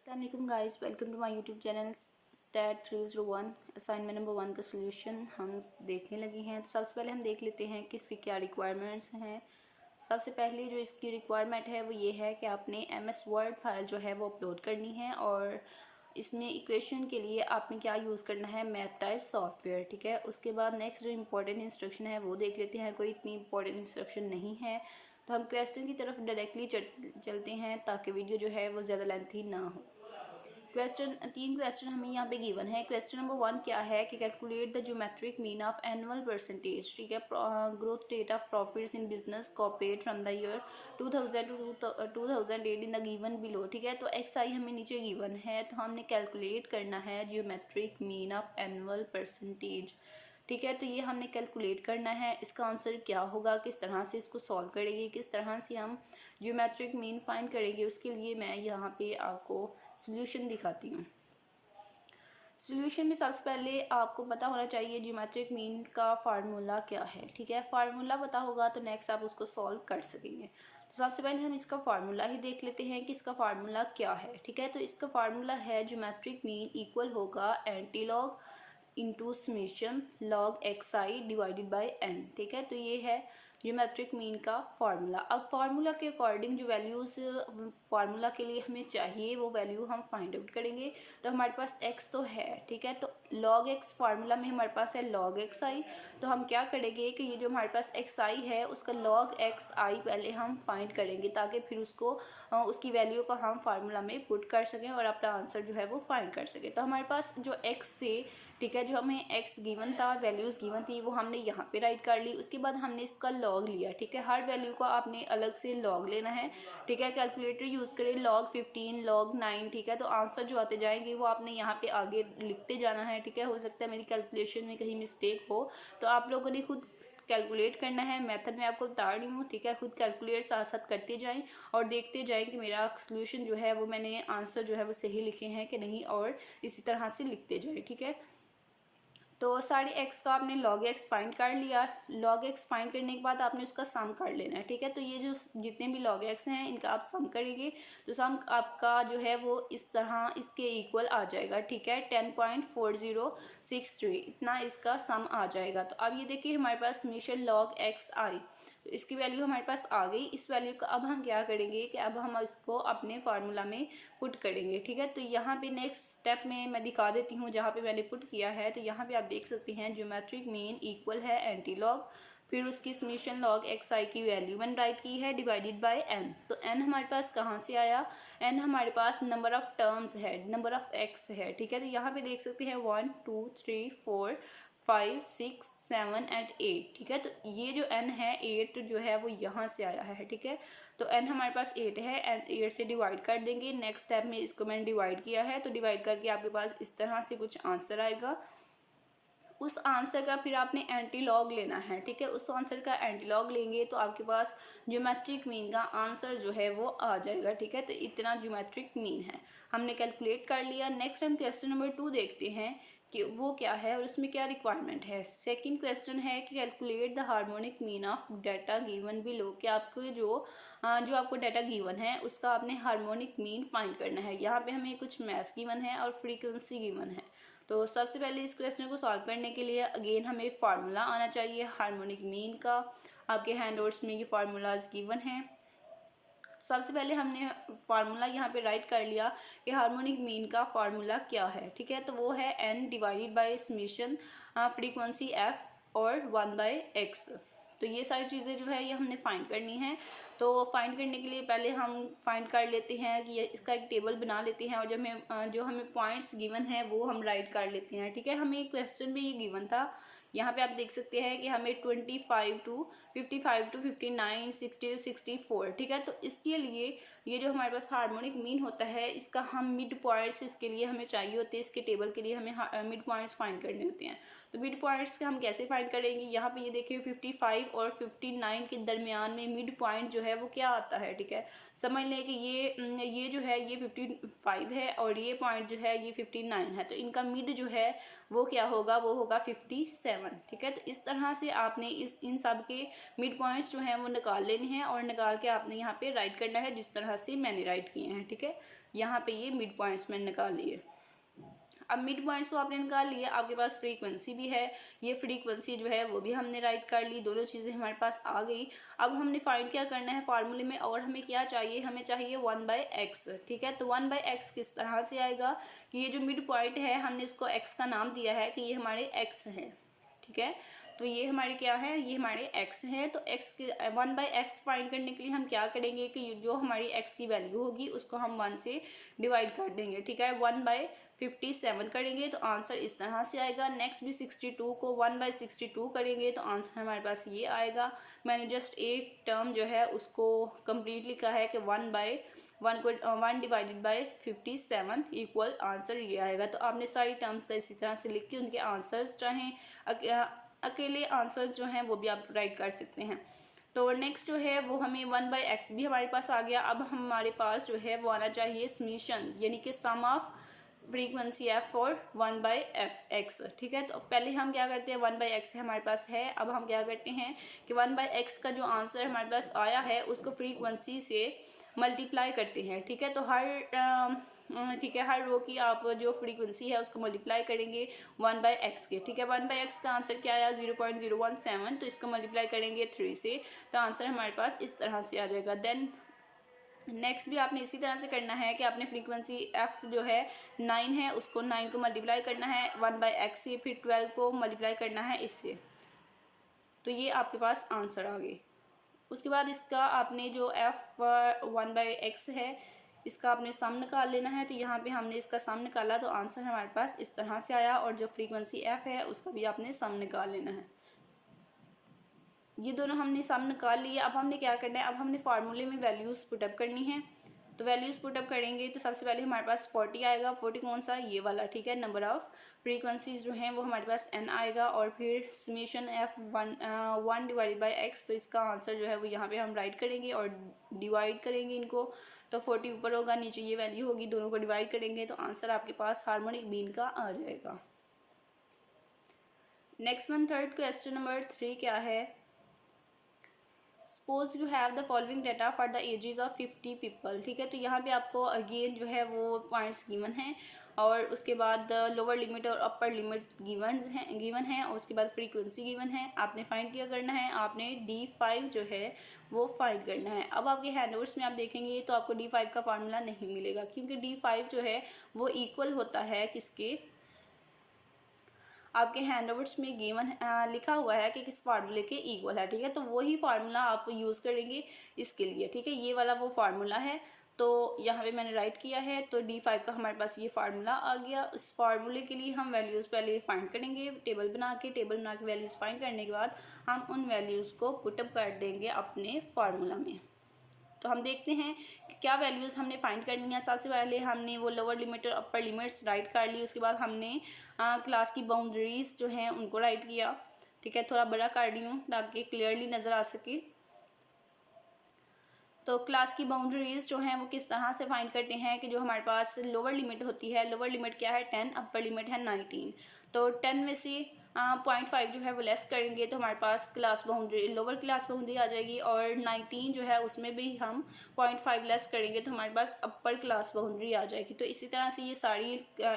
अस्सलाम वालेकुम guys, welcome to my YouTube channel stat 301। Assignment number 1 का सोल्यूशन हम देखने लगे हैं। तो सबसे पहले हम देख लेते हैं कि इसकी क्या रिक्वायरमेंट्स हैं। सबसे पहले जो इसकी रिक्वायरमेंट है वो ये है कि आपने एमएस वर्ड फाइल जो है वो अपलोड करनी है और इसमें इक्वेशन के लिए आपने क्या यूज़ करना है, मैथ टाइप सॉफ्टवेयर। ठीक है, उसके बाद नेक्स्ट जो इंपॉर्टेंट इंस्ट्रक्शन है वो देख लेते हैं। कोई इतनी इंपॉर्टेंट इंस्ट्रक्शन नहीं है, तो हम क्वेश्चन की तरफ डायरेक्टली चलते हैं ताकि वीडियो जो है वो ज़्यादा लेंथी ना हो। तीन क्वेश्चन हमें यहाँ पे गिवन है। क्वेश्चन नंबर 1 क्या है कि calculate the geometric mean of annual percentage. ठीक है, growth rate of profits in business corporate from the year 2000 to 2008 in the given below. ठीक है, तो एक्स आई हमें नीचे गिवन है, तो हमने कैलकुलेट करना है geometric mean of annual percentage. ठीक है, तो ये हमने कैलकुलेट करना है। इसका आंसर क्या होगा, किस तरह से इसको सॉल्व करेंगे, किस तरह से हम ज्योमेट्रिक मीन फाइंड करेंगे, उसके लिए मैं यहाँ पे आपको सॉल्यूशन दिखाती हूँ। सॉल्यूशन में सबसे पहले आपको पता होना चाहिए ज्योमेट्रिक मीन का फार्मूला क्या है। ठीक है, फार्मूला पता होगा तो नेक्स्ट आप उसको सॉल्व कर सकेंगे। तो सबसे पहले हम इसका फार्मूला ही देख लेते हैं कि इसका फार्मूला क्या है। ठीक है, तो इसका फार्मूला है ज्योमेट्रिक मीन इक्वल होगा antilog into summation log x i divided by n. ठीक है, तो ये है ज्योमेट्रिक मीन का फार्मूला। अब फार्मूला के अकॉर्डिंग जो वैल्यूज़ फार्मूला के लिए हमें चाहिए वो वैल्यू हम फाइंड आउट करेंगे। तो हमारे पास x तो है, ठीक है, तो log x फार्मूला में हमारे पास है log x आई। तो हम क्या करेंगे कि ये जो हमारे पास x आई है उसका log x आई पहले हम फाइंड करेंगे ताकि फिर उसको उसकी वैल्यू को हम फार्मूला में पुट कर सकें और अपना आंसर जो है वो फाइंड कर सकें। तो हमारे पास जो x थे, ठीक है, जो हमें x गिवन था, वैल्यूज़ गिवन थी, वो हमने यहाँ पे राइट कर ली। उसके बाद हमने इसका log लिया। ठीक है, हर वैल्यू को आपने अलग से log लेना है। ठीक है, कैलकुलेटर यूज़ करें log 15 log 9। ठीक है, तो आंसर जो आते जाएंगे वो आपने यहाँ पे आगे लिखते जाना है। ठीक है, हो सकता है मेरी कैलकुलेशन में कहीं मिस्टेक हो, तो आप लोगों ने खुद कैलकुलेट करना है। मेथड मैं आपको बता रही हूँ। ठीक है, खुद कैलकुलेट साथ साथ करते जाएं और देखते जाएं कि मेरा सोल्यूशन जो है वो मैंने आंसर जो है वो सही लिखे हैं कि नहीं, और इसी तरह से लिखते जाएं। ठीक है, तो सारे एक्स का आपने log x फाइंड कर लिया। log x फाइंड करने के बाद आपने उसका सम कर लेना है। ठीक है, तो ये जो जितने भी log x हैं इनका आप सम करेंगे तो सम आपका जो है वो इस तरह इसके इक्वल आ जाएगा। ठीक है, 10.4063 इतना इसका सम आ जाएगा। तो अब ये देखिए हमारे पास समेशन log x आई, तो इसकी वैल्यू हमारे पास आ गई। इस वैल्यू का अब हम क्या करेंगे कि अब हम इसको अपने फार्मूला में पुट करेंगे। ठीक है, तो यहाँ पे नेक्स्ट स्टेप में मैं दिखा देती हूँ जहाँ पे मैंने पुट किया है। तो यहाँ पे आप देख सकते हैं ज्योमेट्रिक मीन इक्वल है एंटीलॉग, फिर उसकी समेशन लॉग एक्स आई की वैल्यू मैंने राइट की है डिवाइडेड बाय एन। तो एन हमारे पास कहाँ से आया, एन हमारे पास नंबर ऑफ टर्म्स है, नंबर ऑफ एक्स है। ठीक है, तो यहाँ पे देख सकते हैं 1 2 3 4 5 6 7 एंड 8। ठीक है, तो ये जो n है 8 जो है वो यहाँ से आया है। ठीक है, तो n हमारे पास 8 है एंड 8 से डिवाइड कर देंगे। नेक्स्ट स्टेप में इसको मैंने डिवाइड किया है, तो डिवाइड करके आपके पास इस तरह से कुछ आंसर आएगा। उस आंसर का फिर आपने एंटीलॉग लेना है। ठीक है, उस आंसर का एंटीलॉग लेंगे तो आपके पास ज्योमेट्रिक मीन का आंसर जो है वो आ जाएगा। ठीक है, तो इतना ज्योमेट्रिक मीन है, हमने कैलकुलेट कर लिया। नेक्स्ट हम क्वेश्चन नंबर 2 देखते हैं कि वो क्या है और उसमें क्या रिक्वायरमेंट है। सेकंड क्वेश्चन है कि calculate the harmonic mean of data given below, कि आपको जो आपको डाटा गिवन है उसका आपने हार्मोनिक मीन फाइंड करना है। यहाँ पे हमें कुछ मैथ्स गिवन है और फ्रीक्वेंसी गिवन है। तो सबसे पहले इस क्वेश्चन को सॉल्व करने के लिए अगेन हमें फार्मूला आना चाहिए हार्मोनिक मीन का। आपके हैंडआउट्स में ये फार्मूलाज गिवन हैं। सबसे पहले हमने फार्मूला यहाँ पे राइट कर लिया कि हार्मोनिक मीन का फार्मूला क्या है। ठीक है, तो वो है n divided by summation frequency f और 1/x। तो ये सारी चीज़ें जो है ये हमने फाइंड करनी है। तो फाइंड करने के लिए पहले हम फाइंड कर लेते हैं कि इसका एक टेबल बना लेते हैं और जो हमें पॉइंट्स गिवन है वो हम राइट कर लेते हैं। ठीक है, हमें क्वेश्चन में ये गिवन था, यहाँ पे आप देख सकते हैं कि हमें 25 टू 55 टू 59 60 टू 64। ठीक है, तो इसके लिए ये जो हमारे पास हार्मोनिक मीन होता है इसका हम मिड पॉइंट्स इसके लिए हमें चाहिए होते हैं। इसके टेबल के लिए हमें मिड पॉइंट्स फाइंड करने होते हैं। तो मिड पॉइंट्स हम कैसे फाइंड करेंगे, यहाँ पे ये देखिए 55 और 59 के दरमियान में मिड पॉइंट जो है वो क्या आता है। ठीक है, समझ लें कि ये जो है ये 55 है और ये पॉइंट जो है ये 59 है, तो इनका मिड जो है वो क्या होगा, वो होगा 57। 57, ठीक है। तो इस तरह से आपने इन सब के मिड पॉइंट्स जो हैं वो निकाल लेने हैं और निकाल के आपने यहाँ पे राइट करना है जिस तरह से मैंने राइट किए हैं, ठीक है। यहाँ पे ये मिड पॉइंट्स मैंने निकाल लिए। अब मिड पॉइंट्स को आपने निकाल लिया, आपके पास फ्रीक्वेंसी भी है, ये फ्रीक्वेंसी जो है वो भी हमने राइट कर ली, दोनों चीज़ें हमारे पास आ गई। अब हमने फाइंड क्या करना है फार्मूले में, और हमें क्या चाहिए, हमें चाहिए 1/x, ठीक है। तो 1/x किस तरह से आएगा कि ये जो मिड पॉइंट है हमने इसको x का नाम दिया है कि ये हमारे x है, ठीक है। तो ये हमारे क्या है, ये हमारे x है। तो x के 1/x फाइंड करने के लिए हम क्या करेंगे कि जो हमारी x की वैल्यू होगी उसको हम 1 से डिवाइड कर देंगे, ठीक है। 1/57 करेंगे तो आंसर इस तरह से आएगा। नेक्स्ट भी 62 को 1/62 करेंगे तो आंसर हमारे पास ये आएगा। मैंने जस्ट एक टर्म जो है उसको कंप्लीट लिखा है कि 1 डिवाइडेड बाई 57 इक्वल आंसर ये आएगा। तो आपने सारी टर्म्स का इसी तरह से लिख के उनके आंसर्स चाहें अकेले आंसर्स जो हैं वो भी आप राइट कर सकते हैं। तो नेक्स्ट जो है वो हमें 1/x भी हमारे पास आ गया। अब हमारे पास जो है वो आना चाहिए समीशन, यानी कि सम ऑफ फ्रीक्वेंसी f और 1/x, ठीक है। तो पहले हम क्या करते हैं, 1/x हमारे पास है, अब हम क्या करते हैं कि 1/x का जो आंसर हमारे पास आया है उसको फ्रीक्वेंसी से मल्टीप्लाई करते हैं, ठीक है। तो ठीक है, हर रो की आप जो फ्रीक्वेंसी है उसको मल्टीप्लाई करेंगे 1/x के, ठीक है। 1/x का आंसर क्या आया 0.017, तो इसको मल्टीप्लाई करेंगे 3 से, तो आंसर हमारे पास इस तरह से आ जाएगा। देन नेक्स्ट भी आपने इसी तरह से करना है कि आपने फ्रीक्वेंसी f जो है 9 है उसको 9 को मल्टीप्लाई करना है 1/x से, फिर 12 को मल्टीप्लाई करना है इससे, तो ये आपके पास आंसर आ गए। उसके बाद इसका आपने जो f 1/x है इसका आपने सम निकाल लेना है। तो यहाँ पे हमने इसका सम निकाला तो आंसर हमारे पास इस तरह से आया, और जो फ्रीक्वेंसी f है उसका भी आपने सम निकाल लेना है। ये दोनों हमने सम निकाल लिए। अब हमने क्या करना है, अब हमने फार्मूले में वैल्यूज़ पुटअप करनी है। तो वैल्यूज़ पुटअप करेंगे तो सबसे पहले हमारे पास 40 आएगा। 40 कौन सा, ये वाला, ठीक है। नंबर ऑफ फ्रीक्वेंसीज जो हैं वो हमारे पास n आएगा, और फिर summation f 1 divided by x, तो इसका आंसर जो है वो यहाँ पे हम राइट करेंगे और डिवाइड करेंगे इनको। तो 40 ऊपर होगा, नीचे ये वैल्यू होगी, दोनों को डिवाइड करेंगे तो आंसर आपके पास हार्मोनिक मीन का आ जाएगा। Next one, third question number 3 क्या है, suppose you have the following data for the ages of 50 people, ठीक है। तो यहाँ पे आपको अगेन जो है वो पॉइंट्स गिवन हैं, और उसके बाद लोअर लिमिट और अपर लिमिट गिवन है, और उसके बाद फ्रीक्वेंसी गिवन है। आपने फाइंड क्या करना है, आपने D5 जो है वो फाइंड करना है। अब आपके हैंडआउट्स में आप देखेंगे तो आपको D5 का फार्मूला नहीं मिलेगा, क्योंकि D5 जो है वो इक्वल होता है किसके, आपके हैंडआउट्स में गिवन लिखा हुआ है कि किस फार्मूले के इक्वल है, ठीक है। तो वही फार्मूला आप यूज़ करेंगे इसके लिए, ठीक है। ये वाला वो फार्मूला है, तो यहाँ पे मैंने राइट किया है। तो D5 का हमारे पास ये फार्मूला आ गया। इस फार्मूले के लिए हम वैल्यूज़ पहले फाइंड करेंगे, टेबल बना के वैल्यूज़ फाइंड करने के बाद हम उन वैल्यूज़ को पुटअप कर देंगे अपने फार्मूला में। तो हम देखते हैं कि क्या वैल्यूज़ हमने फाइंड करनी है। सबसे पहले हमने वो लोअर लिमिट और अपर लिमिट्स राइट कर ली। उसके बाद हमने क्लास की बाउंड्रीज जो हैं उनको राइट किया, ठीक है। थोड़ा बड़ा कर रही हूँ ताकि क्लियरली नज़र आ सके। तो क्लास की बाउंड्रीज जो हैं वो किस तरह से फाइंड करते हैं कि जो हमारे पास लोअर लिमिट होती है, लोअर लिमिट क्या है 10, अपर लिमिट है 19। तो 10 में से 0.5 जो है वो लेस करेंगे तो हमारे पास class boundary lower class boundary आ जाएगी, और 19 जो है उसमें भी हम 0.5 लेस करेंगे तो हमारे पास अपर क्लास बाउंड्री आ जाएगी। तो इसी तरह से ये सारी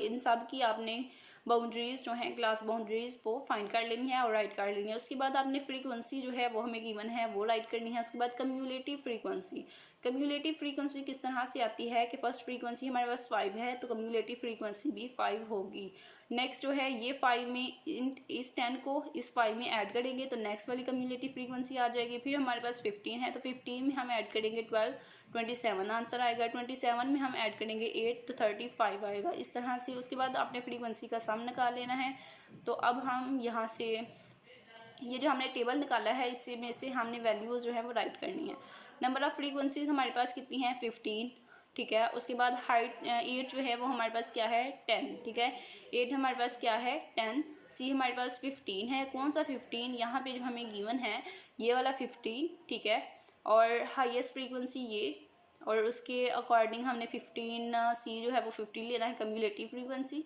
इन सब की आपने बाउंड्रीज जो हैं क्लास बाउंड्रीज वो फाइंड कर लेनी है और राइट कर लेनी है। उसके बाद आपने फ्रीक्वेंसी जो है वो हमें गिवन है वो राइट करनी है। उसके बाद कम्यूलेटिव फ्रीक्वेंसी किस तरह से आती है कि फर्स्ट फ्रीक्वेंसी हमारे पास 5 है तो कम्यूलेटिव फ्रीक्वेंसी भी 5 होगी। नेक्स्ट जो है ये 5 में इस 10 को इस 5 में ऐड करेंगे तो नेक्स्ट वाली कम्यूलेटिव फ्रीक्वेंसी आ जाएगी। फिर हमारे पास 15 है तो 15 में हम ऐड करेंगे 12, 27 आंसर आएगा। 27 में हम ऐड करेंगे 8 तो 35 आएगा। इस तरह से उसके बाद आपने फ्रीक्वेंसी का सम निकाल लेना है। तो अब हम यहाँ से ये जो हमने टेबल निकाला है इसी में से हमने वैल्यूज़ जो है वो राइट करनी है। नंबर ऑफ़ फ्रीक्वेंसीज हमारे पास कितनी है 15, ठीक है। उसके बाद हाइट 8 जो है वो हमारे पास क्या है 10, ठीक है। 8 हमारे पास क्या है 10। सी हमारे पास 15 है। कौन सा 15, यहाँ पे जो हमें गिवन है ये वाला 15, ठीक है। और हाईएस्ट फ्रीक्वेंसी ये, और उसके अकॉर्डिंग हमने 15 सी जो है वो 15 लेना है कम्युलेटिव फ्रीक्वेंसी।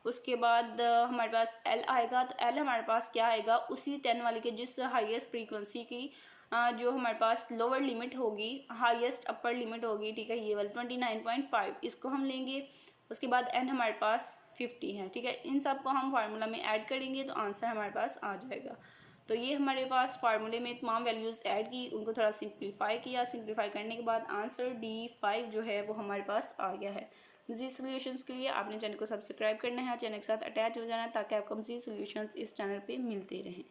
उसके बाद हमारे पास एल आएगा, तो एल हमारे पास क्या आएगा, उसी 10 वाले के जिस हाईएस्ट फ्रीक्वेंसी की जो हमारे पास लोअर लिमिट होगी, हाईएस्ट अपर लिमिट होगी, ठीक है, ये वाली 29.5 इसको हम लेंगे। उसके बाद एन हमारे पास 50 है, ठीक है। इन सब को हम फार्मूला में ऐड करेंगे तो आंसर हमारे पास आ जाएगा। तो ये हमारे पास फार्मूले में तमाम वैल्यूज़ ऐड की, उनको थोड़ा सिंप्लीफाई किया, सिंप्लीफाई करने के बाद आंसर D5 जो है वो हमारे पास आ गया है। मज़ीद सोल्यूशंस के लिए आपने चैनल को सब्सक्राइब करना है, चैनल के साथ अटैच हो जाना है ताकि आपको मज़ीद सोल्यूशंस इस चैनल पे मिलते रहें।